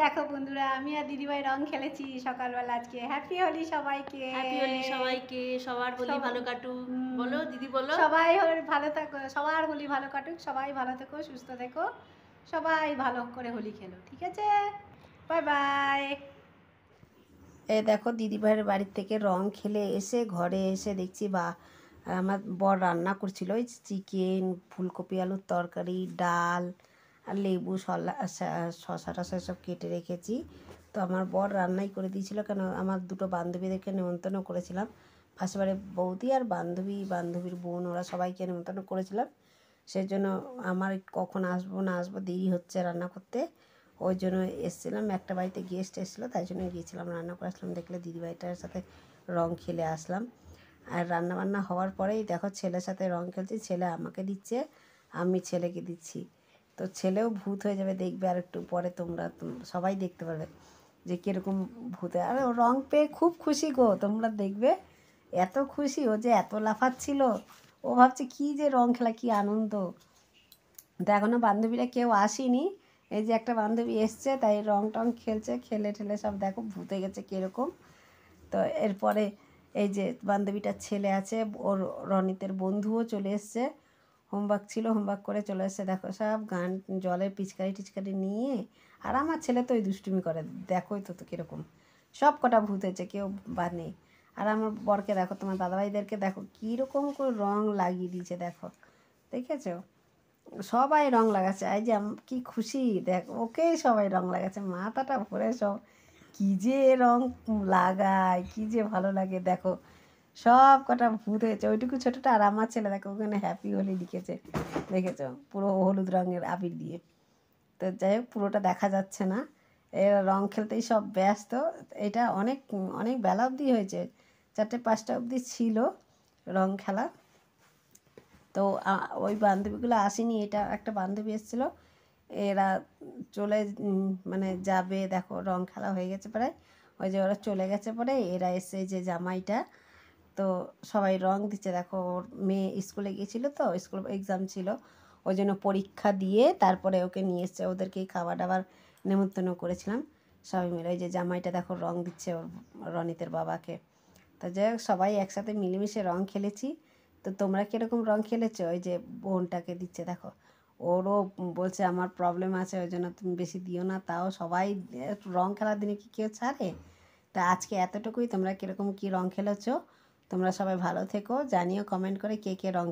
দেখো বন্ধুরা, আমি আর দিদিভাই রং খেলেছি সকালবেলা আজকে। হ্যাপি হোলি সবাইকে। হ্যাপি হোলি সবাইকে, সবার হোলি ভালো কাটুক। বলো দিদি বলো। সবাই ভালো থাকো, সবার হোলি ভালো কাটুক, সবাই ভালো থেকো, সুস্থ থেকো, সবাই ভালো করে হোলি খেলো, ঠিক আছে? Bye bye. এই দেখো দিদিভাইয়ের বাড়ির থেকে রং খেলে এসে ঘরে এসে দেখছি বা আমার বর রান্না করছিল ওই চিকেন, ফুলকপি আলুর তরকারি, ডাল আর লেবু শসা টসা সব কেটে রেখেছি। তো আমার বর রান্নাই করে দিয়েছিল, কেন আমার দুটো বান্ধবীদেরকে নেমন্তন্ন করেছিলাম। পাশের বাড়ির বৌদি আর বান্ধবীর বোন, ওরা সবাইকে নেমন্তন্ন করেছিলাম। সেই জন্য আমার কখন আসবো না আসবো দেরি হচ্ছে রান্না করতে, ওই জন্য এসেছিলাম। একটা বাড়িতে গেস্ট এসেছিলো, তাই জন্য গিয়েছিলাম, রান্না করে আসলাম। দেখলে দিদিভাইটার সাথে রং খেলে আসলাম। আর রান্নাবান্না হওয়ার পরেই দেখো ছেলের সাথে রং খেলছি, ছেলে আমাকে দিচ্ছে, আমি ছেলেকে দিচ্ছি। তো ছেলেও ভূত হয়ে যাবে, দেখবে আর একটু পরে তোমরা সবাই দেখতে পারবে যে কীরকম ভূতে। আর ও রং পেয়ে খুব খুশি গো, তোমরা দেখবে এত খুশি, ও যে এত লাফাচ্ছিল, ও ভাবছে কী যে রং খেলা, কী আনন্দ। তো এখনও বান্ধবীরা কেউ আসেনি, এই যে একটা বান্ধবী এসছে, তাই রং টং খেলছে, খেলে ঠেলে সব দেখো ভূতে গেছে কীরকম। তো এরপরে এই যে বান্ধবীটার ছেলে আছে, ওর রনিতের বন্ধুও চলে এসছে, হোমওয়ার্ক ছিল, হোমওয়ার্ক করে চলে এসছে। দেখো সব গান, জলের পিচকারি টিচকারি নিয়ে। আর আমার ছেলে তো ওই দুষ্টুমি করে, দেখোই তো কীরকম। সব কটা ভূত হয়েছে, কেউ বাদ নেই। আর আমার বরকে দেখো, তোমার দাদাভাইদেরকে দেখো কীরকম করে রং লাগিয়ে দিয়েছে, দেখো দেখেছো? সবাই রং লাগাচ্ছে, এই যে কি খুশি, দেখ ওকেই সবাই রং লাগাচ্ছে, মাথাটা ভরে সব কী যে রং লাগায়, কী যে ভালো লাগে। দেখো সব কটা ভূত হয়েছে, ওইটুকু ছোটোটা। আর আমার ছেলে দেখো ওখানে হ্যাপি হোলি লিখেছে, দেখেছো, পুরো হলুদ রঙের আবির দিয়ে। তো যাই হোক, পুরোটা দেখা যাচ্ছে না, এরা রং খেলতেই সব ব্যস্ত। এটা অনেক অনেক বেলা অবধি হয়েছে, 4টে 5টা অবধি ছিল রং খেলা। তো ওই বান্ধবীগুলো আসেনি, এটা একটা বান্ধবী এসেছিলো, এরা চলে মানে যাবে। দেখো রং খেলা হয়ে গেছে প্রায়, ওই যে ওরা চলে গেছে পরে এরা এসে, যে জামাইটা, তো সবাই রং দিচ্ছে। দেখো ওর মেয়ে স্কুলে গিয়েছিলো, তো স্কুল এক্সাম ছিল, ওই জন্য পরীক্ষা দিয়ে তারপরে ওকে নিয়ে এসছে, ওদেরকেই খাবার দাবার নেমন্তন্ন করেছিলাম সবাই মিলে। ওই যে জামাইটা দেখো রং দিচ্ছে ওর রনিতের বাবাকে। তো যাই হোক, সবাই একসাথে মিলেমিশে রং খেলেছি। তো তোমরা কীরকম রং খেলেছো? ওই যে বোনটাকে দিচ্ছে দেখো, ওরও বলছে আমার প্রবলেম আছে, ওই জন্য তুমি বেশি দিও না। তাও সবাই রং খেলার দিনে কি কেউ ছাড়ে? তা আজকে এতটুকুই। তোমরা কীরকম কী রং খেলেছো? তোমরা সবাই ভালো থেকো, জানিও কমেন্ট করে কে কে রং